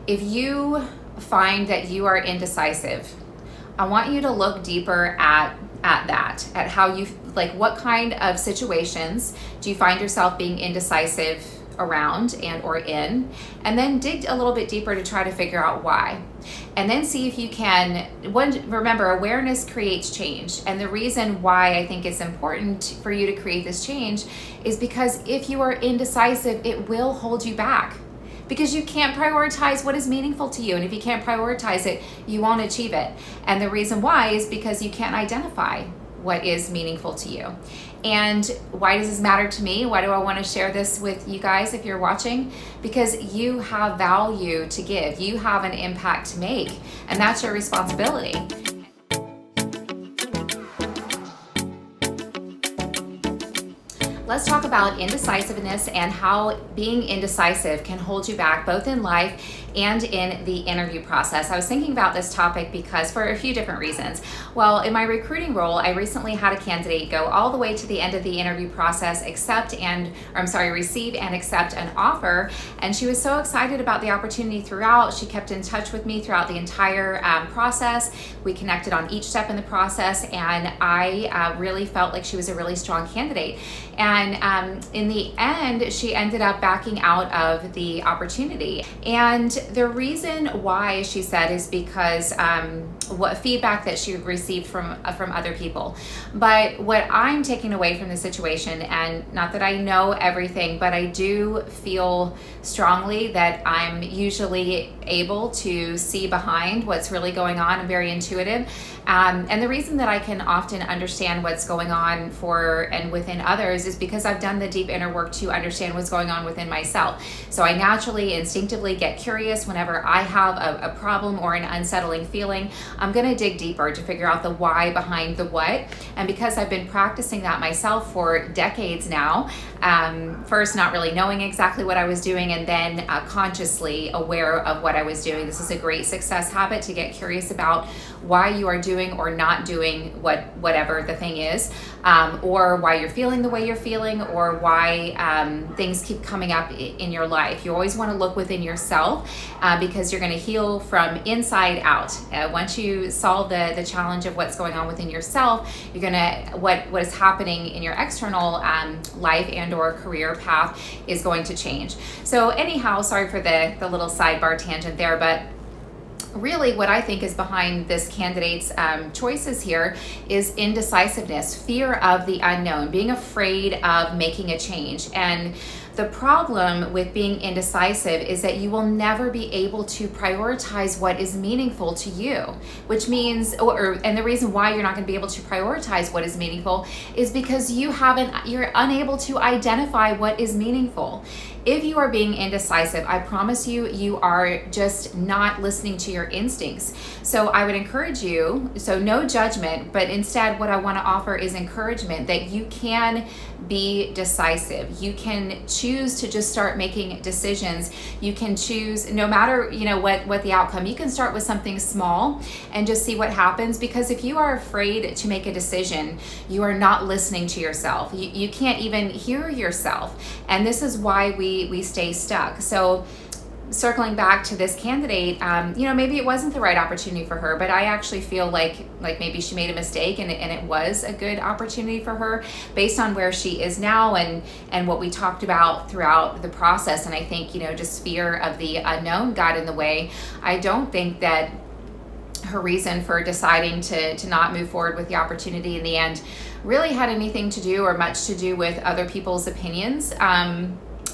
If you find that you are indecisive, I want you to look deeper at that, at how you, like, what kind of situations do you find yourself being indecisive around and or in, and then dig a little bit deeper to try to figure out why. And then see if you can, remember, awareness creates change. And the reason why I think it's important for you to create this change is because if you are indecisive, it will hold you back, because you can't prioritize what is meaningful to you. And if you can't prioritize it, you won't achieve it. And the reason why is because you can't identify what is meaningful to you. And why does this matter to me? Why do I want to share this with you guys if you're watching? Because you have value to give. You have an impact to make, and that's your responsibility. Let's talk about indecisiveness and how being indecisive can hold you back both in life and in the interview process. I was thinking about this topic because for a few different reasons. Well, in my recruiting role, I recently had a candidate go all the way to the end of the interview process, receive and accept an offer. And she was so excited about the opportunity throughout. She kept in touch with me throughout the entire process. We connected on each step in the process, and I really felt like she was a really strong candidate. And in the end, she ended up backing out of the opportunity. And the reason why, she said, is because what feedback that she received from other people. But what I'm taking away from the situation, and not that I know everything, but I do feel strongly that I'm usually able to see behind what's really going on. I'm very intuitive. And the reason that I can often understand what's going on for and within others is because I've done the deep inner work to understand what's going on within myself. So I naturally, instinctively get curious whenever I have a problem or an unsettling feeling. I'm going to dig deeper to figure out the why behind the what. And because I've been practicing that myself for decades now, first not really knowing exactly what I was doing, and then consciously aware of what I was doing. This is a great success habit, to get curious about why you are doing or not doing whatever the thing is, or why you're feeling the way you're feeling, or why things keep coming up in your life. You always want to look within yourself, because you're going to heal from inside out. Once you solve the challenge of what's going on within yourself, you're going to, what is happening in your external life and or career path is going to change. So anyhow, sorry for the little sidebar tangent there, but really what I think is behind this candidate's choices here is indecisiveness, fear of the unknown, being afraid of making a change. And the problem with being indecisive is that you will never be able to prioritize what is meaningful to you, which means, and the reason why you're not going to be able to prioritize what is meaningful is because you're unable to identify what is meaningful. If you are being indecisive, I promise you, you are just not listening to your instincts. So I would encourage you, so no judgment, but instead what I want to offer is encouragement that you can be decisive. You can choose to just start making decisions. You can choose, no matter what the outcome, you can start with something small and just see what happens. Because if you are afraid to make a decision, you are not listening to yourself. You can't even hear yourself. And this is why we stay stuck. So circling back to this candidate, maybe it wasn't the right opportunity for her, but I actually feel like maybe she made a mistake, and it was a good opportunity for her based on where she is now and what we talked about throughout the process. And I think, just fear of the unknown got in the way. I don't think that her reason for deciding to not move forward with the opportunity in the end really had anything to do or much to do with other people's opinions.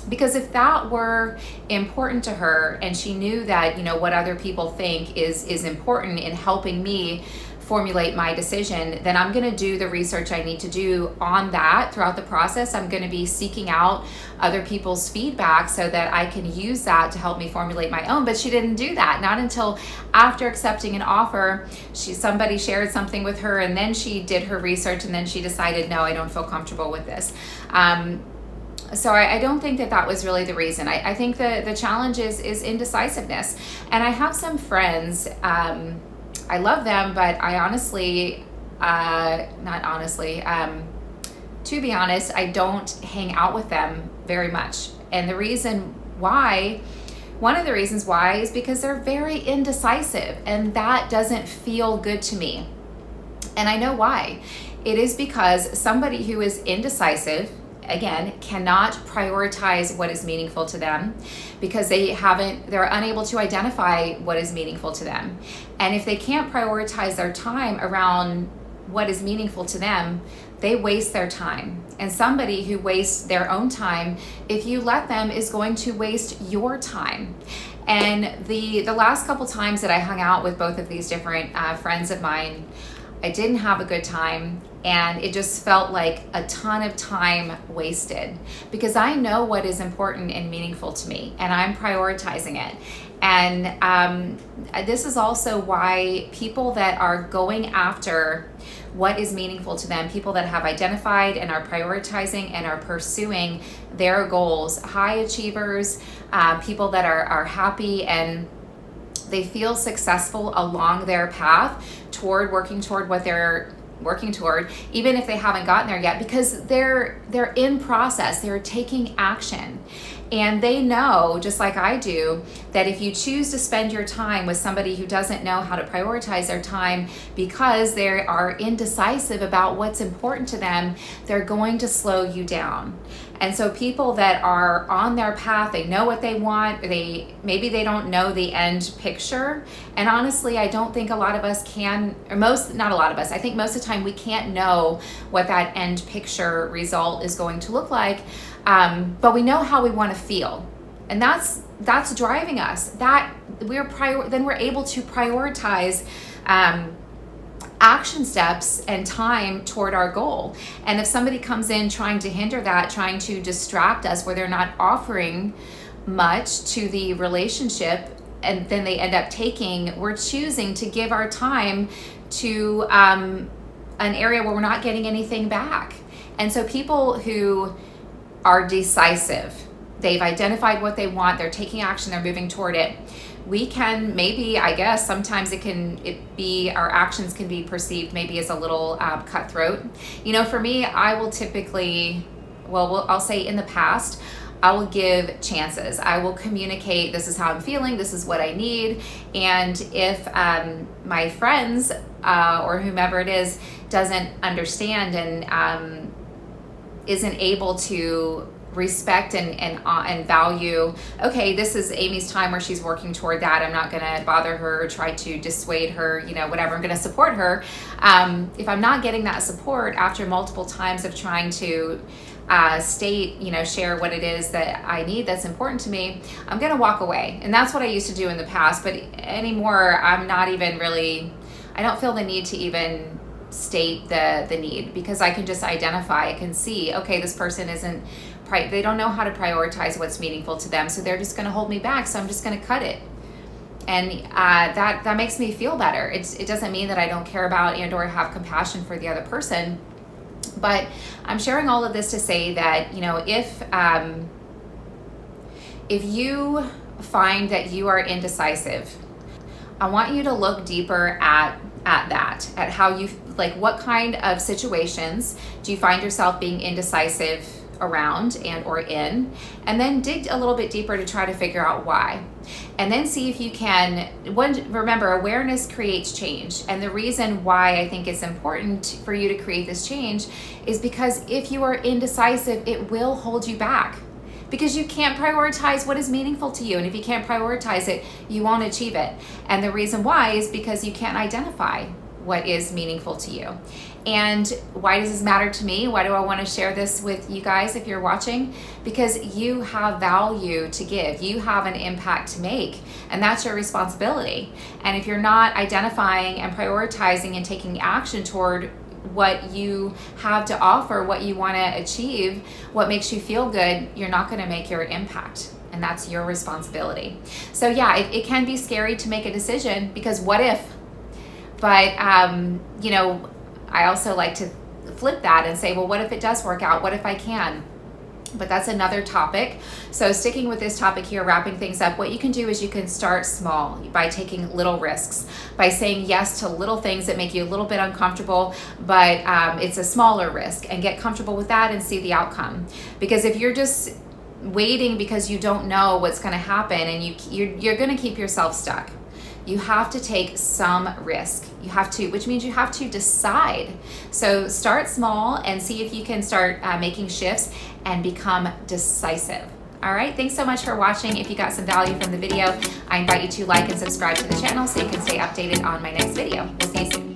Because if that were important to her, and she knew that, what other people think is important in helping me formulate my decision, then I'm going to do the research I need to do on that throughout the process. I'm going to be seeking out other people's feedback so that I can use that to help me formulate my own. But she didn't do that. Not until after accepting an offer, somebody shared something with her, and then she did her research, and then she decided, no, I don't feel comfortable with this. So I don't think that was really the reason. I think the challenge is indecisiveness. And I have some friends, I love them, but I honestly, to be honest, I don't hang out with them very much. And the reason why One of the reasons why is because they're very indecisive, and that doesn't feel good to me. And I know why. It is because somebody who is indecisive, again, cannot prioritize what is meaningful to them because they're unable to identify what is meaningful to them. And if they can't prioritize their time around what is meaningful to them, they waste their time. And somebody who wastes their own time, if you let them, is going to waste your time. And the last couple times that I hung out with both of these different friends of mine, I didn't have a good time, and it just felt like a ton of time wasted because I know what is important and meaningful to me, and I'm prioritizing it. And this is also why people that are going after what is meaningful to them, people that have identified and are prioritizing and are pursuing their goals, high achievers, people that are happy and they feel successful along their path toward working toward what they're working toward, even if they haven't gotten there yet, because they're in process, they're taking action. And they know, just like I do, that if you choose to spend your time with somebody who doesn't know how to prioritize their time because they are indecisive about what's important to them, they're going to slow you down. And so people that are on their path, they know what they want, maybe they don't know the end picture. And honestly, I don't think a lot of us can, or not a lot of us, I think most of the time we can't know what that end picture result is going to look like. But we know how we want to feel. And that's driving us. Then we're able to prioritize action steps and time toward our goal. And if somebody comes in trying to hinder that, trying to distract us where they're not offering much to the relationship, and then they end up we're choosing to give our time to an area where we're not getting anything back. And so people who are decisive, they've identified what they want, they're taking action, they're moving toward it. We can maybe, I guess, sometimes our actions can be perceived maybe as a little cutthroat. For me, I will typically, I'll say in the past, I will give chances. I will communicate, this is how I'm feeling, this is what I need. And if my friends or whomever it is doesn't understand and isn't able to respect and value, okay, this is Amy's time where she's working toward that. I'm not going to bother her or try to dissuade her, whatever. I'm going to support her. If I'm not getting that support after multiple times of trying to share what it is that I need that's important to me, I'm going to walk away. And that's what I used to do in the past. But anymore, I'm not even really, I don't feel the need to even state the need, because I can just identify, I can see, okay, this person they don't know how to prioritize what's meaningful to them, so they're just going to hold me back, so I'm just going to cut it. And that makes me feel better. It doesn't mean that I don't care about and or have compassion for the other person, but I'm sharing all of this to say that, if you find that you are indecisive, I want you to look deeper at how you, like, what kind of situations do you find yourself being indecisive around and or in, and then dig a little bit deeper to try to figure out why. And then see if you can, remember, awareness creates change. And the reason why I think it's important for you to create this change is because if you are indecisive, it will hold you back, because you can't prioritize what is meaningful to you. And if you can't prioritize it, you won't achieve it. And the reason why is because you can't identify what is meaningful to you. And why does this matter to me? Why do I want to share this with you guys if you're watching? Because you have value to give. You have an impact to make, and that's your responsibility. And if you're not identifying and prioritizing and taking action toward what you have to offer, what you want to achieve, what makes you feel good, you're not going to make your impact. And that's your responsibility. So yeah, it can be scary to make a decision, because what if? But, I also like to flip that and say, well, what if it does work out? What if I can? But that's another topic. So sticking with this topic here, wrapping things up, what you can do is you can start small by taking little risks, by saying yes to little things that make you a little bit uncomfortable, but it's a smaller risk, and get comfortable with that and see the outcome. Because if you're just waiting because you don't know what's going to happen, and you're going to keep yourself stuck. You have to take some risk. You have to, which means you have to decide. So start small and see if you can start making shifts and become decisive. All right, thanks so much for watching. If you got some value from the video, I invite you to like and subscribe to the channel so you can stay updated on my next video. We'll see you soon.